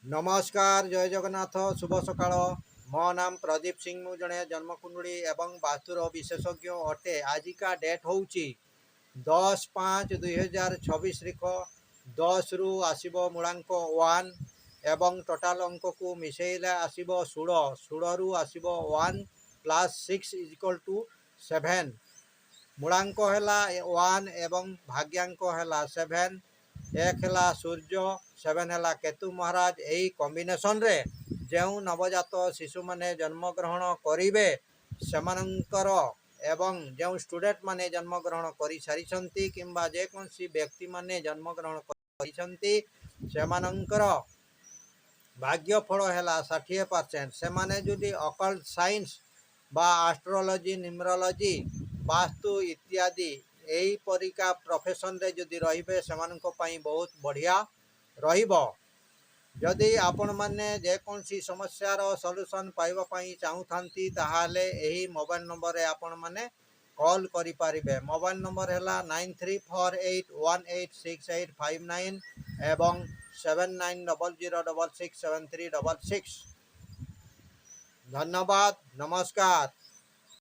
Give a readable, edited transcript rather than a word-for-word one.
नमस्कार जय जगन्नाथ शुभ सकाळ मो नाम प्रदीप सिंह मु जड़े जन्मकुंडली एवं वास्तुर विशेषज्ञ अटे। आजिका डेट हूँ 10/5/2026 रिख 10 रु आसब मूलांक 1 एवं टोटाल अंक को मिसेले आसब 16 16 रु आसब 1 + 6 = 7 मूलांक है 1 एवं भाग्यांक है 7 एक है सूर्य 7 है केतु महाराज। यही कॉम्बिनेशन रे जो नवजात शिशु माने जन्म ग्रहण करेंगे सेमानंकर एवं जो स्टूडेंट माने जन्म ग्रहण कर सारी किंबा जेकोसी व्यक्ति माने जन्म ग्रहण कर भाग्यफल है 60%। से माने जुदी अकल्ट साइंस बा एस्ट्रोलॉजी न्यूमरोलॉजी वास्तु इत्यादि यही परिका प्रोफेशन रे जदि रहिबे सेमानंको पई बहुत बढ़िया रहिबो। जदि आपण माने जेकोसी समस्यार सॉल्यूशन पाइबा पई चाहुथांती ताहाले एही मोबाइल नंबर रे आपण माने कॉल करि पारिबे। मोबाइल नंबर है 9348186859 एवं 7900667366। धन्यवाद, नमस्कार।